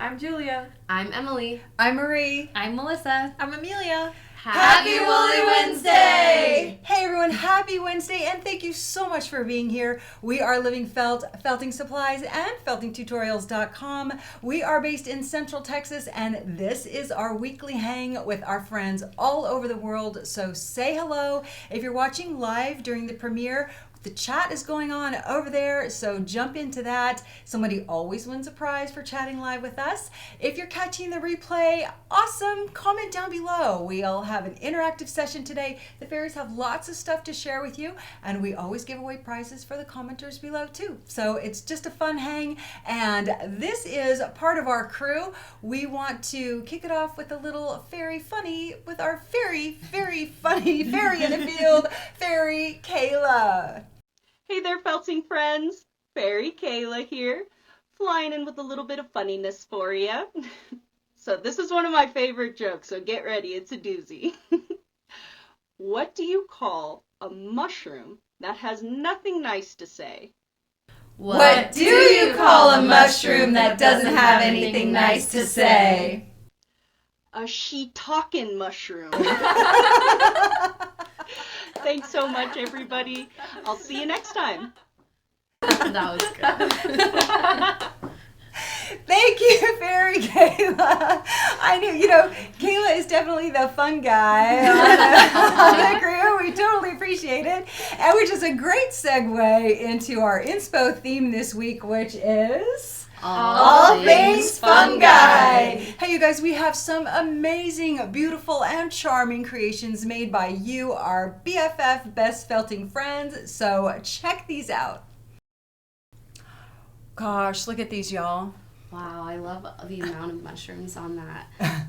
I'm Julia. I'm Emily. I'm Marie. I'm Melissa. I'm Amelia. Happy Woolly Wednesday! Hey everyone, happy Wednesday, and thank you so much for being here. We are LivingFelt, felting supplies, and feltingtutorials.com. We are based in Central Texas, and this is our weekly hang with our friends all over the world. So say hello. If you're watching live during the premiere, the chat is going on over there, so jump into that. Somebody always wins a prize for chatting live with us. If you're catching the replay, awesome. Comment down below. We'll have an interactive session today. The fairies have lots of stuff to share with you, and we always give away prizes for the commenters below too. So it's just a fun hang, and this is part of our crew. We want to kick it off with a little fairy funny with our very funny fairy in the field, Fairy Kayla. Hey there, felting friends. Fairy Kayla here, flying in with a little bit of funniness for you. So this is one of my favorite jokes, so get ready, it's a doozy. What do you call a mushroom that has nothing nice to say? What do you call a mushroom that doesn't have anything nice to say? A she-talkin' mushroom. Thanks so much, everybody. I'll see you next time. That was good. Thank you, Fairy Kayla. I knew, Kayla is definitely the fun guy on the crew. We totally appreciate it. And which is a great segue into our inspo theme this week, which is... All things fungi. Hey, you guys, we have some amazing, beautiful, and charming creations made by you, our BFF best felting friends. So check these out. Gosh, look at these, y'all. Wow, I love the amount of mushrooms on that.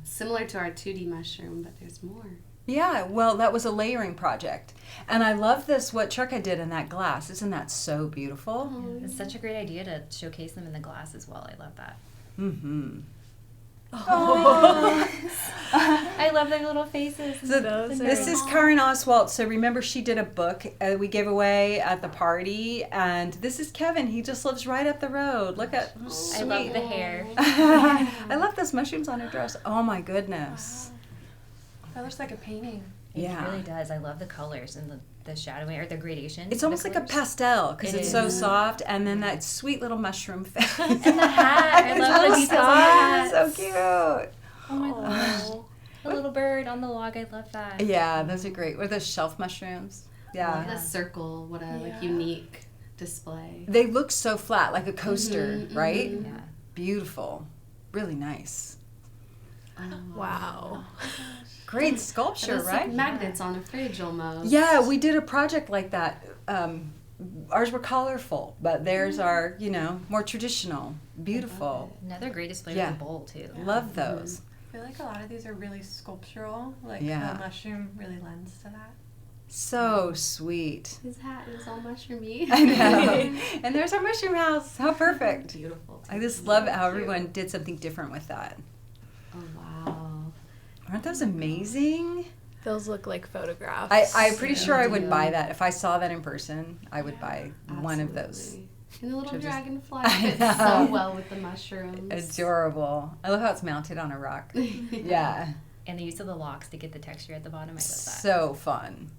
Similar to our 2D mushroom, but there's more. Yeah, well, that was a layering project. And I love this, what Chucka did in that glass. Isn't that so beautiful? Oh, it's such a great idea to showcase them in the glass as well. I love that. Mm-hmm. Oh. I love their little faces. So this is Karen Oswalt. So remember, she did a book we gave away at the party. And this is Kevin. He just lives right up the road. Look at I love the hair. I love those mushrooms on her dress. Oh, my goodness. Wow. That looks like a painting. It really does. I love the colors and the shadowing or the gradation. It's almost like a pastel because it's so soft, and then that sweet little mushroom face. And the hat. I love the details on the hat. So cute. Oh my gosh. The little bird on the log. I love that. Yeah, those are great. With those shelf mushrooms. Yeah. Look at the circle. What a unique display. They look so flat, like a coaster, right? Mm-hmm. Yeah. Beautiful. Really nice. Wow. Great sculpture, Those right? like magnets on a fridge almost. Yeah, we did a project like that. Ours were colorful, but theirs are, more traditional. Beautiful. Another great display Yeah. with the bowl too. Love those. I feel like a lot of these are really sculptural. Like Yeah. the mushroom really lends to that. So sweet. His hat is all mushroomy. I know. And there's our mushroom house. How perfect. Beautiful. I just love how everyone did something different with that. Oh, wow. Aren't those amazing? Those look like photographs. I'm pretty sure I would do. buy that. If I saw that in person, I would buy one of those. Absolutely. And the little Just- dragonfly I fits know. so well with the mushrooms. Adorable. I love how it's mounted on a rock. Yeah. And the use of the locks to get the texture at the bottom. I love that. So fun.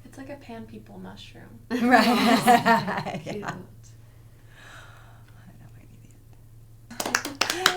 It's like a pan people mushroom. Right. Cute. Yeah.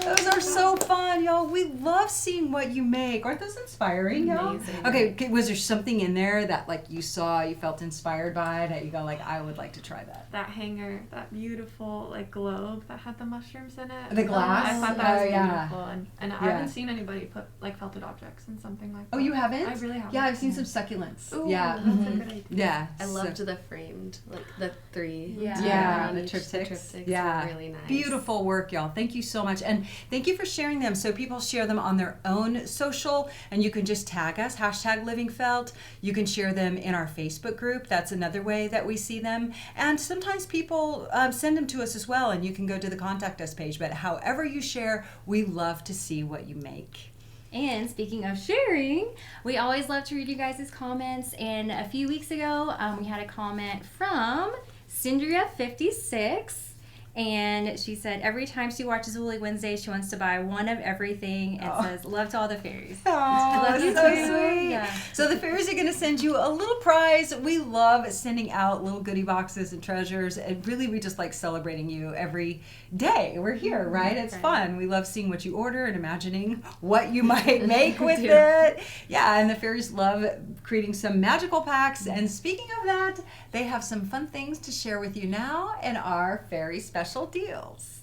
Those are so fun, y'all. We love seeing what you make. Aren't those inspiring, y'all? Amazing. Okay, was there something in there that you saw, you felt inspired by, that you go I would like to try that? That hanger, that beautiful globe that had the mushrooms in it. The glass? I thought that was Oh, yeah. beautiful, and I haven't seen anybody put felted objects in something like that. Oh, you haven't? I really haven't. Yeah, I've seen some succulents. Ooh, Yeah. that's a Mhm. good idea. Yeah. I loved the framed, the three. Yeah, on the each- triptychs. were Yeah. really nice. Beautiful work, y'all. Thank you so much. And thank you for sharing them. So people share them on their own social, and you can just tag us, #LivingFelt. You can share them in our Facebook group. That's another way that we see them. And sometimes people send them to us as well, and you can go to the contact us page. But however you share, we love to see what you make. And speaking of sharing, we always love to read you guys' comments. And a few weeks ago, we had a comment from Cindria56. And she said every time she watches Woolly Wednesday, she wants to buy one of everything and says, love to all the fairies. Oh, Love you so too. sweet. Yeah. So the fairies are going to send you a little prize. We love sending out little goodie boxes and treasures. And really, we just like celebrating you every day. We're here, right? It's fun. We love seeing what you order and imagining what you might make with it. Yeah, and the fairies love creating some magical packs. And speaking of that, they have some fun things to share with you now in our fairy special deals.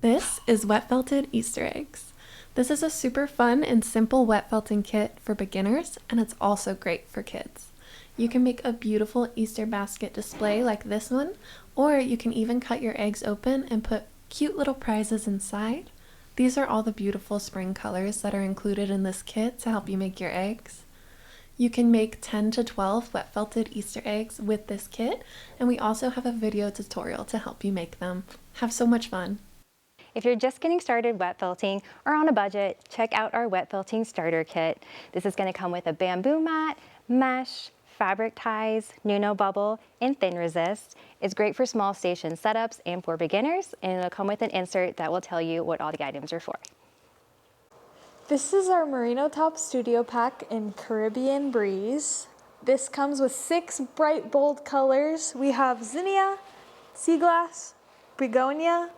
This is wet felted Easter eggs. This is a super fun and simple wet felting kit for beginners, and it's also great for kids. You can make a beautiful Easter basket display like this one, or you can even cut your eggs open and put cute little prizes inside. These are all the beautiful spring colors that are included in this kit to help you make your eggs. You can make 10 to 12 wet felted Easter eggs with this kit, and we also have a video tutorial to help you make them. Have so much fun! If you're just getting started wet felting or on a budget, check out our wet felting starter kit. This is going to come with a bamboo mat, mesh, fabric ties, Nuno bubble, and thin resist. It's great for small station setups and for beginners, and it'll come with an insert that will tell you what all the items are for. This is our Merino Top Studio Pack in Caribbean Breeze. This comes with 6 bright, bold colors. We have zinnia, sea glass, begonia,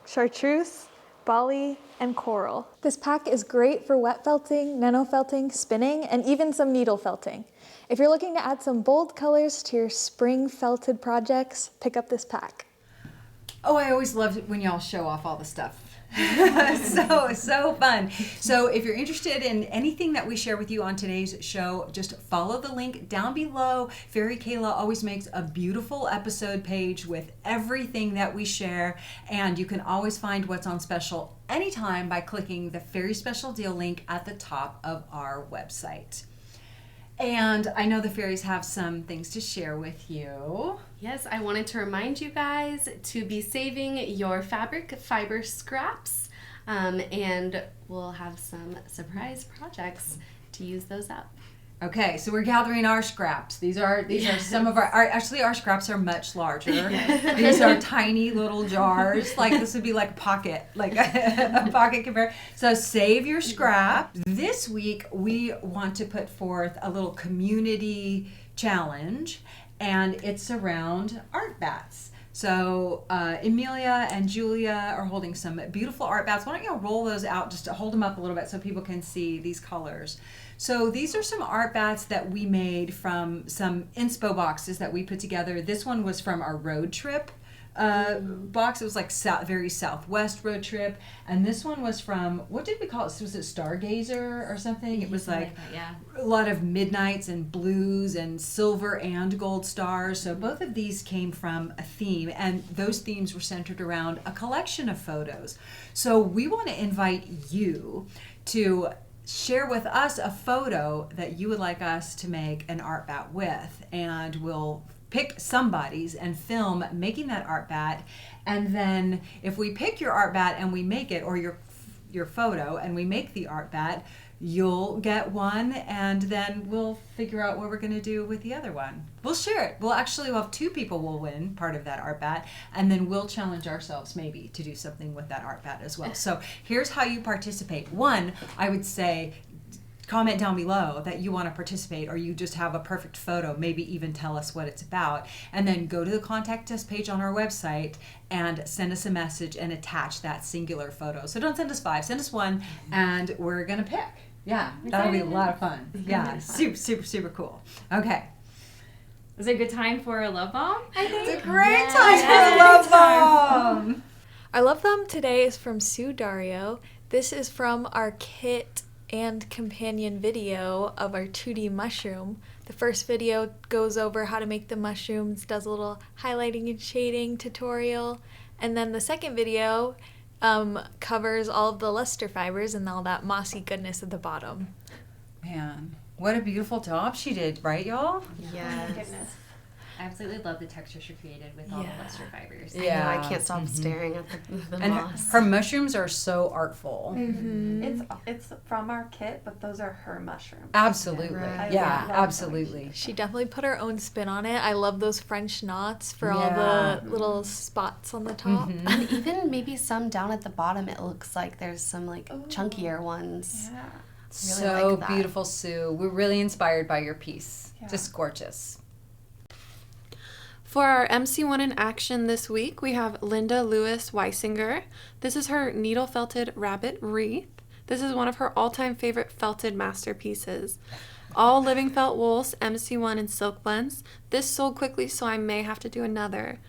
chartreuse, Bali, and coral. This pack is great for wet felting, nano felting, spinning, and even some needle felting. If you're looking to add some bold colors to your spring felted projects, pick up this pack. Oh, I always love it when y'all show off all the stuff. so fun. So if you're interested in anything that we share with you on today's show, just follow the link down below. Fairy Kayla always makes a beautiful episode page with everything that we share, and you can always find what's on special anytime by clicking the Fairy Special Deal link at the top of our website. And I know the fairies have some things to share with you. Yes, I wanted to remind you guys to be saving your fabric fiber scraps, and we'll have some surprise projects to use those up. Okay, so we're gathering our scraps. These are some of our actually our scraps are much larger. These are tiny little jars. Like this would be like a pocket, like a pocket compared. So save your scrap. This week we want to put forth a little community challenge, and it's around art bats. So Emilia and Julia are holding some beautiful art bats. Why don't you roll those out just to hold them up a little bit so people can see these colors. So these are some art bats that we made from some inspo boxes that we put together. This one was from our road trip box. It was like very Southwest road trip. And this one was from, what did we call it? Was it Stargazer or something? It was like a lot of midnights and blues and silver and gold stars. So both of these came from a theme, and those themes were centered around a collection of photos. So we want to invite you to share with us a photo that you would like us to make an art bat with, and we'll pick somebody's and film making that art bat. And then if we pick your art bat and we make it, or your photo, and we make the art bat, you'll get one, and then we'll figure out what we're going to do with the other one. We'll share it. We'll have 2 people will win part of that art bat, and then we'll challenge ourselves maybe to do something with that art bat as well. So here's how you participate. 1, I would say, comment down below that you want to participate, or you just have a perfect photo, maybe even tell us what it's about, and then go to the contact us page on our website and send us a message and attach that singular photo. So don't send us 5, send us 1, and we're gonna pick. Yeah, that'll be a lot of fun. Yeah, super cool. Okay. Is it a good time for a love bomb? I think It's a great time for a love bomb. Our love bomb today is from Sue Dario. This is from our kit and companion video of our 2D mushroom. The first video goes over how to make the mushrooms, does a little highlighting and shading tutorial, and then the second video covers all of the luster fibers and all that mossy goodness at the bottom. Man, what a beautiful job she did, right, y'all? Yes. Goodness. I absolutely love the texture she created with all the luster fibers. Yeah. I know, I can't stop staring at the And moss. her mushrooms are so artful. It's from our kit, but those are her mushrooms. Absolutely. Right. Yeah, I love absolutely. She definitely put her own spin on it. I love those French knots for all Yeah. the little spots on the top. And even maybe some down at the bottom, it looks like there's some like chunkier ones. Yeah. Really So like that. beautiful, Sue. We're really inspired by your piece. Yeah. Just gorgeous. For our MC1 in action this week, we have Linda Lewis Weisinger. This is her needle felted rabbit wreath. This is one of her all-time favorite felted masterpieces. All LivingFelt wools, MC1 and silk blends. This sold quickly, so I may have to do another.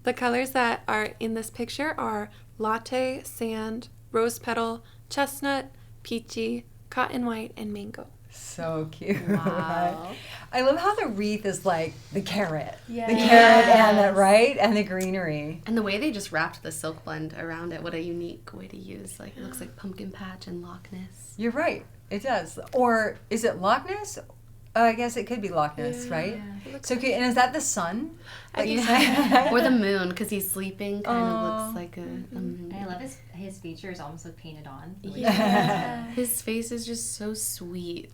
The colors that are in this picture are latte, sand, rose petal, chestnut, peachy, cotton white, and mango. So cute. Wow. I love how the wreath is like the carrot. Yeah. The carrot and the, right? And the greenery. And the way they just wrapped the silk blend around it, what a unique way to use. Like, it looks like pumpkin patch and Loch Ness. You're right. It does. Or is it Loch Ness? I guess it could be Loch Ness, right? So cute. And is that the sun? Like, Or the moon, because he's sleeping, kind of looks like a moon. And I love his features almost like painted on. His face is just so sweet.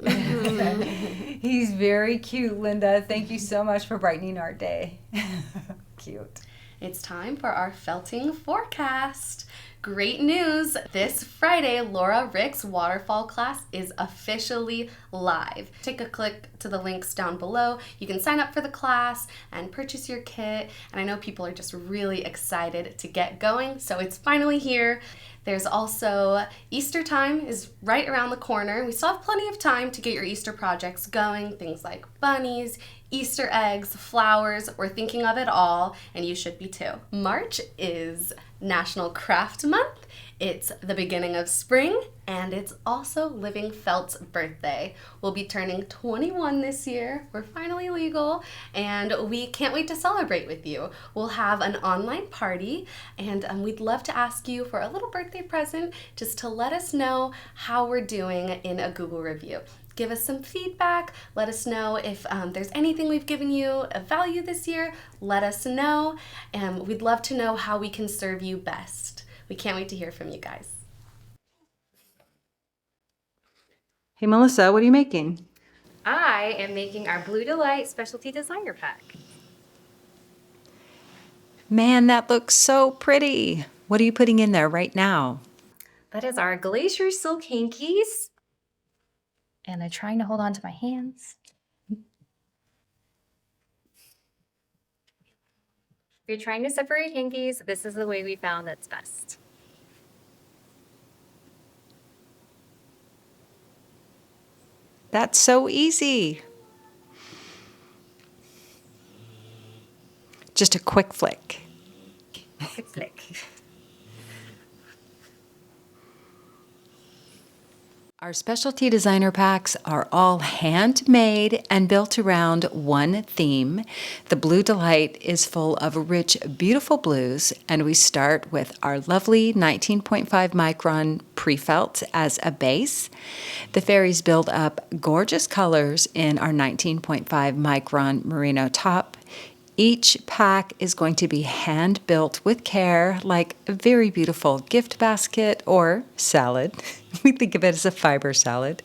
He's very cute, Linda. Thank you so much for brightening our day. Cute. It's time for our felting forecast. Great news! This Friday, Laura Rick's waterfall class is officially live. Take a click to the links down below. You can sign up for the class and purchase your kit. And I know people are just really excited to get going, so it's finally here. There's also Easter time is right around the corner. We still have plenty of time to get your Easter projects going. Things like bunnies, Easter eggs, flowers. We're thinking of it all, and you should be too. March is National Craft Month. It's the beginning of spring, and it's also LivingFelt's birthday. We'll be turning 21 this year. We're finally legal, and we can't wait to celebrate with you. We'll have an online party, and we'd love to ask you for a little birthday present just to let us know how we're doing in a Google review. Give us some feedback. Let us know if there's anything we've given you of value this year. Let us know, and we'd love to know how we can serve you best. We can't wait to hear from you guys. Hey, Melissa, what are you making? I am making our Blue Delight Specialty Designer Pack. Man, that looks so pretty. What are you putting in there right now? That is our Glacier Silk hankies. And I'm trying to hold on to my hands. If you're trying to separate hankies, this is the way we found that's best. That's so easy. Just a quick flick. Quick flick. Our specialty designer packs are all handmade and built around one theme. The Blue Delight is full of rich, beautiful blues, and we start with our lovely 19.5 micron pre-felt as a base. The fairies build up gorgeous colors in our 19.5 micron merino top. Each pack is going to be hand-built with care, like a very beautiful gift basket or salad. We think of it as a fiber salad.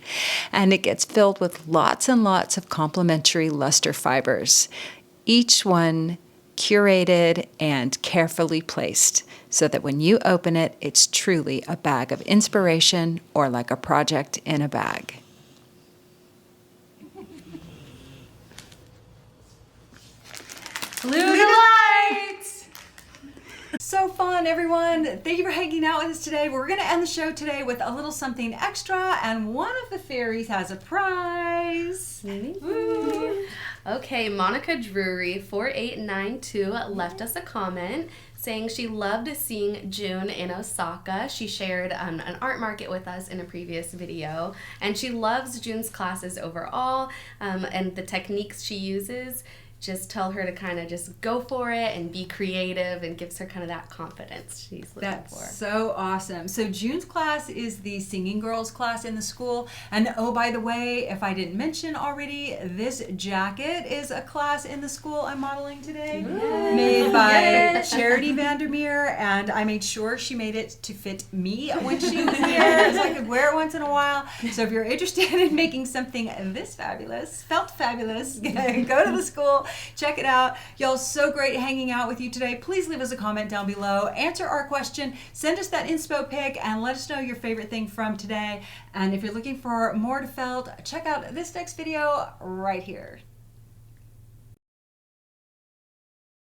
And it gets filled with lots and lots of complementary luster fibers, each one curated and carefully placed so that when you open it, it's truly a bag of inspiration or like a project in a bag. Blue Delight! So fun, everyone. Thank you for hanging out with us today. We're going to end the show today with a little something extra, and one of the fairies has a prize. Woo. Okay, Monica Drury 4892 left us a comment saying she loved seeing June in Osaka. She shared an art market with us in a previous video, and she loves June's classes overall and the techniques she uses. just tell her to kind of just go for it and be creative, and gives her kind of that confidence she's looking That's for. so awesome. So June's class is the singing girls class in the school. And oh, by the way, if I didn't mention already, this jacket is a class in the school I'm modeling today. Made by Charity Vandermeer, and I made sure she made it to fit me when she was here, so I could wear it once in a while. So if you're interested in making something this fabulous, felt fabulous, go to the school, check it out. Y'all, so great hanging out with you today. Please leave us a comment down below, answer our question, send us that inspo pic, and let us know your favorite thing from today. And if you're looking for more to felt, check out this next video right here.